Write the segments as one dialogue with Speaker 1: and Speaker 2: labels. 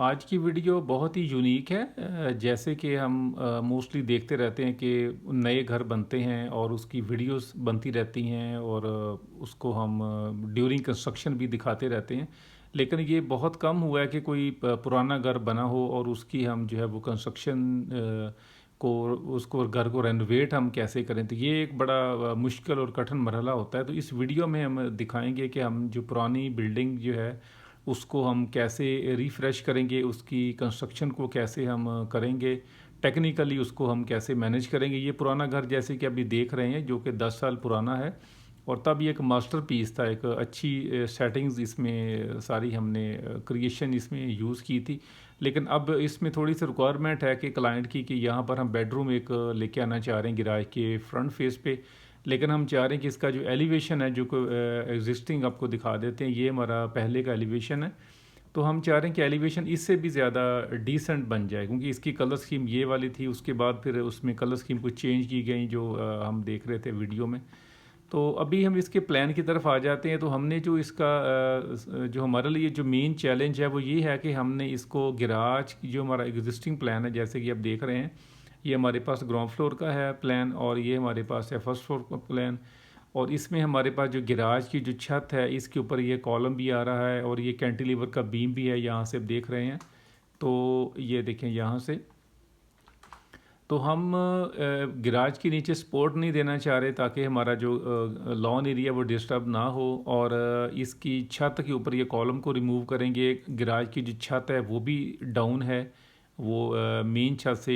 Speaker 1: आज की वीडियो बहुत ही यूनिक है। जैसे कि हम मोस्टली देखते रहते हैं कि नए घर बनते हैं और उसकी वीडियोस बनती रहती हैं और उसको हम ड्यूरिंग कंस्ट्रक्शन भी दिखाते रहते हैं। लेकिन ये बहुत कम हुआ है कि कोई पुराना घर बना हो और उसकी हम जो है वो कंस्ट्रक्शन को उसको घर को रेनोवेट हम कैसे करें। तो ये एक बड़ा मुश्किल और कठिन मरहला होता है। तो इस वीडियो में हम दिखाएंगे कि हम जो पुरानी बिल्डिंग जो है उसको हम कैसे रिफ़्रेश करेंगे, उसकी कंस्ट्रक्शन को कैसे हम करेंगे, टेक्निकली उसको हम कैसे मैनेज करेंगे। ये पुराना घर जैसे कि अभी देख रहे हैं जो कि 10 साल पुराना है और तब ये एक मास्टरपीस था। एक अच्छी सेटिंग्स इसमें सारी हमने क्रिएशन इसमें यूज़ की थी। लेकिन अब इसमें थोड़ी सी रिक्वायरमेंट है कि क्लाइंट की कि यहाँ पर हम बेडरूम एक लेके आना चाह रहे हैं गैराज के फ्रंट फेस पे। लेकिन हम चाह रहे हैं कि इसका जो एलिवेशन है जो को एग्जिस्टिंग आपको दिखा देते हैं, ये हमारा पहले का एलिवेशन है। तो हम चाह रहे हैं कि एलिवेशन इससे भी ज़्यादा डिसेंट बन जाए, क्योंकि इसकी कलर स्कीम ये वाली थी। उसके बाद फिर उसमें कलर स्कीम कुछ चेंज की गई जो हम देख रहे थे वीडियो में। तो अभी हम इसके प्लान की तरफ आ जाते हैं। तो हमने जो इसका जो हमारे लिए जो मेन चैलेंज है वो ये है कि हमने इसको गैराज की जो हमारा एग्जिस्टिंग प्लान है, जैसे कि आप देख रहे हैं, ये हमारे पास ग्राउंड फ्लोर का है प्लान और ये हमारे पास है फर्स्ट फ्लोर का प्लान। और इसमें हमारे पास जो गैराज की जो छत है इसके ऊपर ये कॉलम भी आ रहा है और ये कैंटिलीवर का बीम भी है, यहाँ से आप देख रहे हैं। तो ये देखें यहाँ से। तो हम गैराज के नीचे सपोर्ट नहीं देना चाह रहे ताकि हमारा जो लॉन एरिया वो डिस्टर्ब ना हो। और इसकी छत के ऊपर ये कॉलम को रिमूव करेंगे। गैराज की जो छत है वो भी डाउन है, वो मेन छत से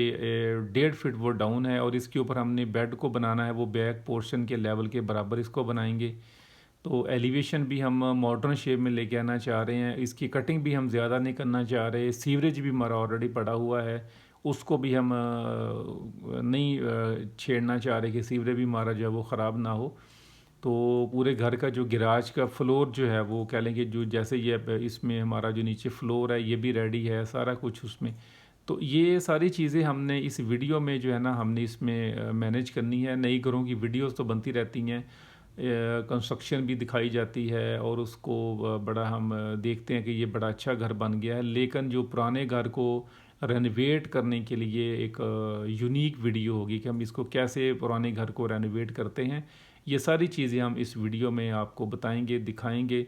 Speaker 1: 1.5 फीट वो डाउन है और इसके ऊपर हमने बेड को बनाना है, वो बैक पोर्शन के लेवल के बराबर इसको बनाएंगे। तो एलिवेशन भी हम मॉडर्न शेप में लेके आना चाह रहे हैं। इसकी कटिंग भी हम ज़्यादा नहीं करना चाह रहे। सीवरेज भी हमारा ऑलरेडी पड़ा हुआ है, उसको भी हम नहीं छेड़ना चाह रहे कि सीवरेज भी हमारा जो है वो ख़राब ना हो। तो पूरे घर का जो गैराज का फ्लोर जो है वो कह लेंगे, जो जैसे ये इसमें हमारा जो नीचे फ्लोर है ये भी रेडी है, सारा कुछ उसमें। तो ये सारी चीज़ें हमने इस वीडियो में जो है ना हमने इसमें मैनेज करनी है। नई घरों की वीडियोस तो बनती रहती हैं, कंस्ट्रक्शन भी दिखाई जाती है और उसको बड़ा हम देखते हैं कि ये बड़ा अच्छा घर बन गया है। लेकिन जो पुराने घर को रेनोवेट करने के लिए एक यूनिक वीडियो होगी कि हम इसको कैसे पुराने घर को रेनोवेट करते हैं। ये सारी चीज़ें हम इस वीडियो में आपको बताएंगे, दिखाएंगे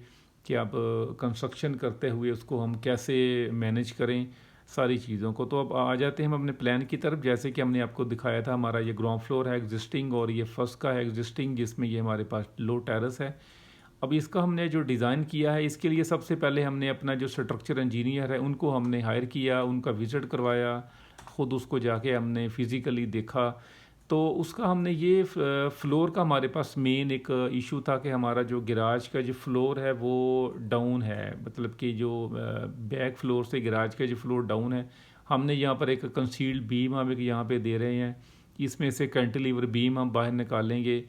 Speaker 1: कि आप कंस्ट्रक्शन करते हुए उसको हम कैसे मैनेज करें सारी चीज़ों को। तो अब आ जाते हैं हम अपने प्लान की तरफ। जैसे कि हमने आपको दिखाया था, हमारा ये ग्राउंड फ्लोर है एग्जिस्टिंग और ये फर्स्ट का है एग्जिस्टिंग, जिसमें ये हमारे पास लो टेरेस है। अब इसका हमने जो डिज़ाइन किया है इसके लिए सबसे पहले हमने अपना जो स्ट्रक्चर इंजीनियर है उनको हमने हायर किया, उनका विज़िट करवाया, ख़ुद उसको जाके हमने फ़िज़िकली देखा। तो उसका हमने ये फ्लोर का हमारे पास मेन एक इशू था कि हमारा जो गैराज का जो फ्लोर है वो डाउन है, मतलब कि जो बैक फ्लोर से गैराज का जो फ्लोर डाउन है। हमने यहाँ पर एक कंसील्ड बीम हम एक यहाँ पे दे रहे हैं, इसमें से कैंटिलीवर बीम हम बाहर निकालेंगे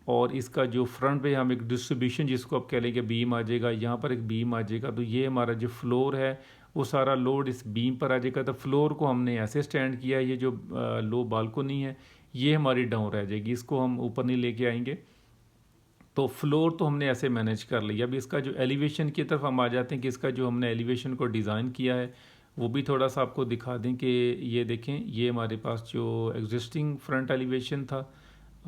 Speaker 1: और इसका जो फ्रंट पे हम एक डिस्ट्रीब्यूशन जिसको आप कह लेंगे बीम आ जाएगा, यहाँ पर एक बीम आ जाएगा। तो ये हमारा जो फ्लोर है वो सारा लोड इस बीम पर आ जाएगा। तो फ्लोर को हमने ऐसे स्टैंड किया, ये जो लो बालकोनी है ये हमारी डाउन रह जाएगी, इसको हम ऊपर नहीं लेके आएंगे। तो फ्लोर तो हमने ऐसे मैनेज कर लिया। अब इसका जो एलिवेशन की तरफ हम आ जाते हैं कि इसका जो हमने एलिवेशन को डिज़ाइन किया है वो भी थोड़ा सा आपको दिखा दें कि ये देखें, ये हमारे पास जो एग्जिस्टिंग फ्रंट एलिवेशन था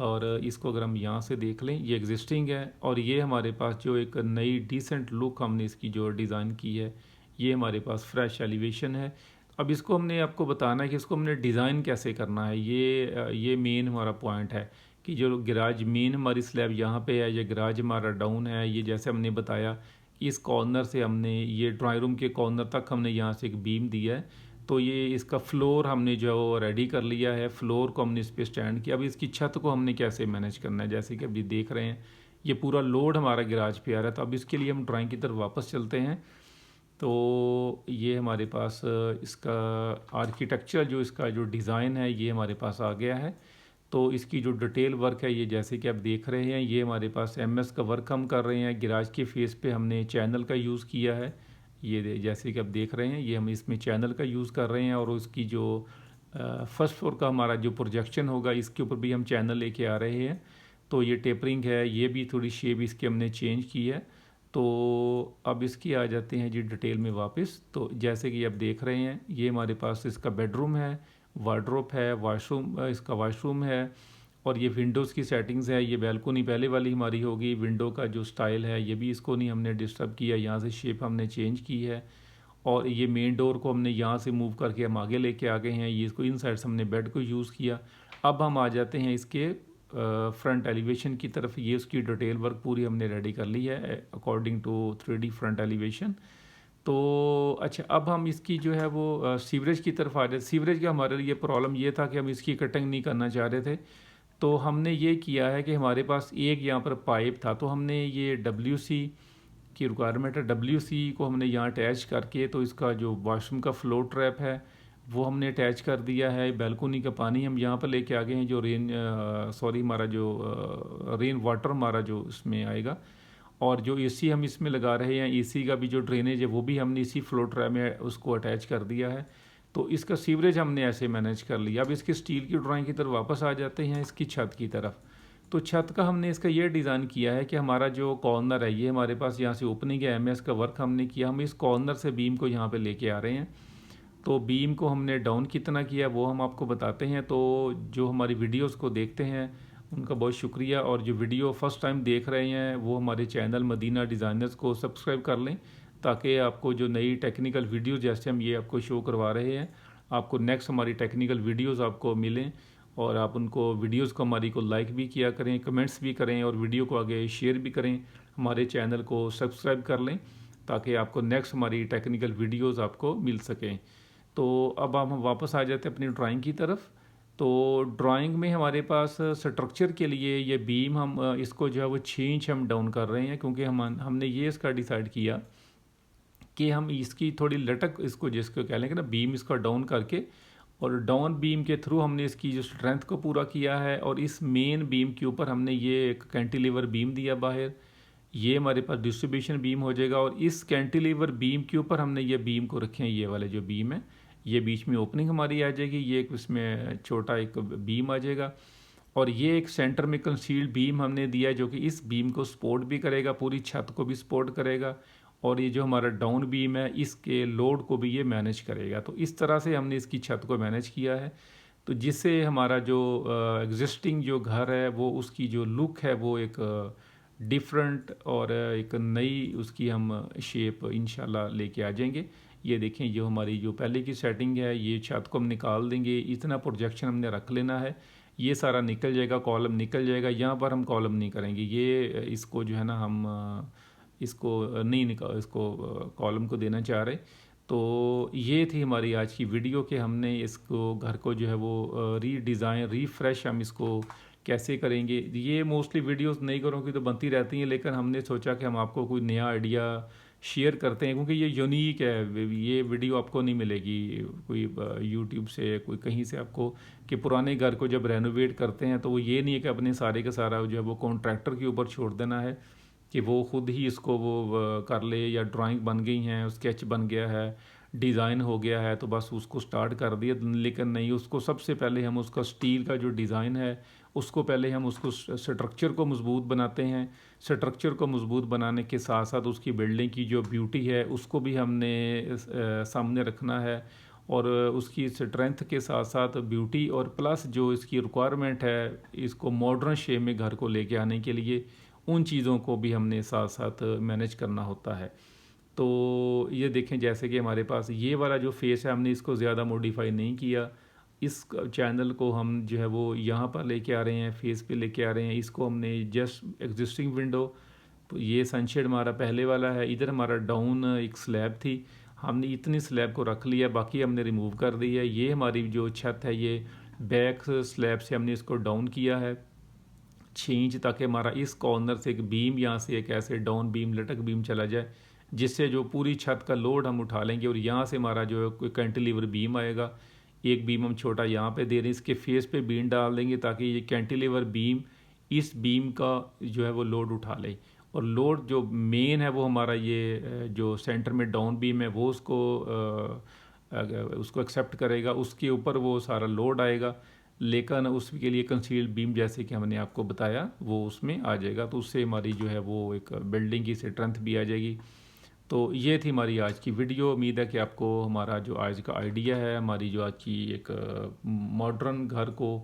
Speaker 1: और इसको अगर हम यहाँ से देख लें ये एग्जिस्टिंग है और ये हमारे पास जो एक नई डिसेंट लुक हमने इसकी जो डिज़ाइन की है ये हमारे पास फ्रेश एलिवेशन है। अब इसको हमने आपको बताना है कि इसको हमने डिज़ाइन कैसे करना है। ये मेन हमारा पॉइंट है कि जो गैराज मेन हमारी स्लैब यहाँ पे है, ये गैराज हमारा डाउन है। ये जैसे हमने बताया कि इस कॉर्नर से हमने ये ड्राइंग रूम के कॉर्नर तक हमने यहाँ से एक बीम दिया है। तो ये इसका फ्लोर हमने जो रेडी कर लिया है, फ्लोर को हमने इस पर स्टैंड किया। अब इसकी छत को हमने कैसे मैनेज करना है, जैसे कि अभी देख रहे हैं ये पूरा लोड हमारा गैराज पे आ रहा है। तो अब इसके लिए हम ड्राइंग की तरफ वापस चलते हैं। तो ये हमारे पास इसका आर्किटेक्चर जो इसका जो डिज़ाइन है ये हमारे पास आ गया है। तो इसकी जो डिटेल वर्क है ये जैसे कि आप देख रहे हैं, ये हमारे पास एमएस का वर्क हम कर रहे हैं। गैराज के फेस पे हमने चैनल का यूज़ किया है। ये जैसे कि आप देख रहे हैं ये हम इसमें चैनल का यूज़ कर रहे हैं और उसकी जो फर्स्ट फ्लोर का हमारा जो प्रोजेक्शन होगा इसके ऊपर भी हम चैनल लेके आ रहे हैं। तो ये टेपरिंग है, ये भी थोड़ी शेप इसकी हमने चेंज की है। तो अब इसकी आ जाते हैं जी डिटेल में वापस। तो जैसे कि आप देख रहे हैं, ये हमारे पास इसका बेडरूम है, वार्डरोब है, वाशरूम, इसका वाशरूम है, और ये विंडोज़ की सेटिंग्स है। ये बैल्कोनी पहले वाली हमारी होगी। विंडो का जो स्टाइल है ये भी इसको नहीं हमने डिस्टर्ब किया, यहाँ से शेप हमने चेंज की है। और ये मेन डोर को हमने यहाँ से मूव करके हम आगे लेके आ गए हैं। ये इसको इन साइड से हमने बेड को यूज़ किया। अब हम आ जाते हैं इसके फ्रंट एलिवेशन की तरफ। ये उसकी डिटेल वर्क पूरी हमने रेडी कर ली है according to 3D front elevation. तो अच्छा, अब हम इसकी जो है वो सीवरेज की तरफ आ रहे थे। सीवरेज का हमारे लिए प्रॉब्लम ये था कि हम इसकी कटिंग नहीं करना चाह रहे थे। तो हमने ये किया है कि हमारे पास एक यहाँ पर पाइप था, तो हमने ये WC की रिक्वायरमेंट है, WC को हमने यहाँ अटैच करके, तो इसका जो वॉशरूम का फ्लो ट्रैप है वो हमने अटैच कर दिया है। बैल्कोनी का पानी हम यहाँ पर लेके आ गए हैं, जो हमारा जो रेन वाटर हमारा जो इसमें आएगा। और जो AC हम इसमें लगा रहे हैं, AC का भी जो ड्रेनेज है वो भी हमने इसी फ्लो ट्रैप में उसको अटैच कर दिया है। तो इसका सीवरेज हमने ऐसे मैनेज कर लिया। अब इसकी स्टील की ड्राइंग की तरफ वापस आ जाते हैं, इसकी छत की तरफ। तो छत का हमने इसका ये डिज़ाइन किया है कि हमारा जो कॉर्नर है ये हमारे पास यहाँ से ओपनिंग है, MS का वर्क हमने किया। हम इस कॉर्नर से बीम को यहाँ पे लेके आ रहे हैं। तो बीम को हमने डाउन कितना किया वो हम आपको बताते हैं। तो जो हमारी वीडियोस को देखते हैं उनका बहुत शुक्रिया, और जो वीडियो फर्स्ट टाइम देख रहे हैं वो हमारे चैनल मदीना डिज़ाइनर्स को सब्सक्राइब कर लें, ताकि आपको जो नई टेक्निकल वीडियो जैसे हम ये आपको शो करवा रहे हैं, आपको नेक्स्ट हमारी टेक्निकल वीडियोस आपको मिलें। और आप उनको वीडियोस को हमारी को लाइक भी किया करें, कमेंट्स भी करें, और वीडियो को आगे शेयर भी करें। हमारे चैनल को सब्सक्राइब कर लें ताकि आपको नेक्स्ट हमारी टेक्निकल वीडियोस आपको मिल सकें। तो अब हम वापस आ जाते हैं अपनी ड्राइंग की तरफ। तो ड्राइंग में हमारे पास स्ट्रक्चर के लिए ये बीम हम इसको जो है वो 6 इंच हम डाउन कर रहे हैं, क्योंकि हमने ये इसका डिसाइड किया कि हम इसकी थोड़ी लटक, इसको जिसको कह लेंगे ना, बीम इसका डाउन करके, और डाउन बीम के थ्रू हमने इसकी जो स्ट्रेंथ को पूरा किया है। और इस मेन बीम के ऊपर हमने ये एक कैंटिलीवर बीम दिया बाहर, ये हमारे पास डिस्ट्रीब्यूशन बीम हो जाएगा। और इस कैंटिलीवर बीम के ऊपर हमने ये बीम को रखे हैं, ये वाले जो बीम है, ये बीच में ओपनिंग हमारी आ जाएगी, ये एक इसमें छोटा एक बीम आ जाएगा। और ये एक सेंटर में कंसील्ड बीम हमने दिया है, जो कि इस बीम को सपोर्ट भी करेगा, पूरी छत को भी सपोर्ट करेगा। और ये जो हमारा डाउन बीम है इसके लोड को भी ये मैनेज करेगा। तो इस तरह से हमने इसकी छत को मैनेज किया है, तो जिससे हमारा जो एग्जिस्टिंग जो घर है वो उसकी जो लुक है वो एक डिफरेंट और एक नई उसकी हम शेप इंशाल्लाह लेके आ जाएंगे। ये देखें, जो हमारी जो पहले की सेटिंग है, ये छत को हम निकाल देंगे, इतना प्रोजेक्शन हमने रख लेना है, ये सारा निकल जाएगा, कॉलम निकल जाएगा। यहाँ पर हम कॉलम नहीं करेंगे, ये इसको जो है ना हम इसको नहीं निकाल, इसको कॉलम को देना चाह रहे। तो ये थी हमारी आज की वीडियो कि हमने इसको घर को जो है वो रीडिज़ाइन, रीफ्रेश हम इसको कैसे करेंगे। ये मोस्टली वीडियोस नई घरों की तो बनती रहती हैं, लेकिन हमने सोचा कि हम आपको कोई नया आइडिया शेयर करते हैं, क्योंकि ये यूनिक है। ये वीडियो आपको नहीं मिलेगी कोई यूट्यूब से, कोई कहीं से आपको, कि पुराने घर को जब रेनोवेट करते हैं तो वो ये नहीं है कि अपने सारे का सारा जो है वो कॉन्ट्रैक्टर के ऊपर छोड़ देना है कि वो ख़ुद ही इसको वो कर ले, या ड्राइंग बन गई हैं, स्केच बन गया है, डिज़ाइन हो गया है तो बस उसको स्टार्ट कर दिया। लेकिन नहीं, उसको सबसे पहले हम उसका स्टील का जो डिज़ाइन है उसको पहले हम उसको स्ट्रक्चर को मजबूत बनाते हैं। स्ट्रक्चर को मजबूत बनाने के साथ साथ उसकी बिल्डिंग की जो ब्यूटी है उसको भी हमने सामने रखना है, और उसकी स्ट्रेंथ के साथ साथ ब्यूटी, और प्लस जो इसकी रिक्वायरमेंट है इसको मॉडर्न शेप में घर को लेके आने के लिए, उन चीज़ों को भी हमने साथ साथ मैनेज करना होता है। तो ये देखें, जैसे कि हमारे पास ये वाला जो फेस है हमने इसको ज़्यादा मॉडिफाई नहीं किया। इस चैनल को हम जो है वो यहाँ पर लेके आ रहे हैं, फेस पे लेके आ रहे हैं। इसको हमने जस्ट एग्जिस्टिंग विंडो, तो ये सनशेड हमारा पहले वाला है, इधर हमारा डाउन एक स्लैब थी, हमने इतनी स्लैब को रख लिया, बाकी हमने रिमूव कर दी है। ये हमारी जो छत है ये बैक स्लैब से हमने इसको डाउन किया है 6 इंच, ताकि हमारा इस कॉर्नर से एक बीम, यहाँ से एक ऐसे डाउन बीम, लटक बीम चला जाए, जिससे जो पूरी छत का लोड हम उठा लेंगे। और यहाँ से हमारा जो है कोई कैंटिलीवर बीम आएगा, एक बीम हम छोटा यहाँ पे दे रहे हैं, इसके फेस पे बीम डाल देंगे ताकि ये कैंटिलीवर बीम इस बीम का जो है वो लोड उठा ले। और लोड जो मेन है वो हमारा ये जो सेंटर में डाउन बीम है वो उसको एक्सेप्ट करेगा, उसके ऊपर वो सारा लोड आएगा। लेकिन उसके लिए कंसील्ड बीम जैसे कि हमने आपको बताया वो उसमें आ जाएगा, तो उससे हमारी जो है वो एक बिल्डिंग की स्ट्रेंथ भी आ जाएगी। तो ये थी हमारी आज की वीडियो। उम्मीद है कि आपको हमारा जो आज का आइडिया है, हमारी जो आज की एक मॉडर्न घर को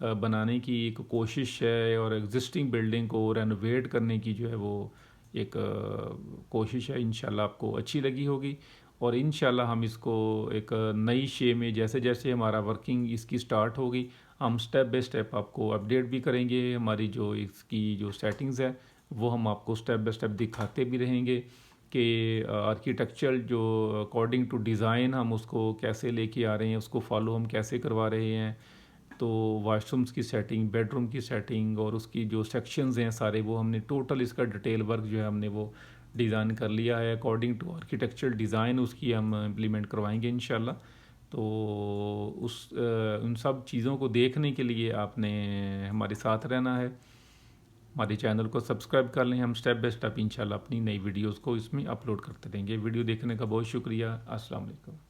Speaker 1: बनाने की एक कोशिश है और एग्जिस्टिंग बिल्डिंग को रेनोवेट करने की जो है वो एक कोशिश है, इंशाल्लाह आपको अच्छी लगी होगी। और इंशाल्लाह हम इसको एक नई शे में जैसे जैसे हमारा वर्किंग इसकी स्टार्ट होगी, हम स्टेप बाय स्टेप आपको अपडेट भी करेंगे। हमारी जो इसकी जो सेटिंग्स है वो हम आपको स्टेप बाय स्टेप दिखाते भी रहेंगे कि आर्किटेक्चरल जो अकॉर्डिंग टू डिज़ाइन हम उसको कैसे लेके आ रहे हैं, उसको फॉलो हम कैसे करवा रहे हैं। तो वाशरूम्स की सेटिंग, बेडरूम की सेटिंग और उसकी जो सेक्शंस हैं सारे, वो हमने टोटल इसका डिटेल वर्क जो है हमने वो डिज़ाइन कर लिया है अकॉर्डिंग टू आर्किटेक्चरल डिज़ाइन, उसकी हम इम्प्लीमेंट करवाएंगे इंशाल्लाह। तो उन सब चीज़ों को देखने के लिए आपने हमारे साथ रहना है, हमारे चैनल को सब्सक्राइब कर लें। हम स्टेप बाय स्टेप इंशाल्लाह अपनी नई वीडियोस को इसमें अपलोड करते रहेंगे। वीडियो देखने का बहुत शुक्रिया। अस्सलाम वालेकुम।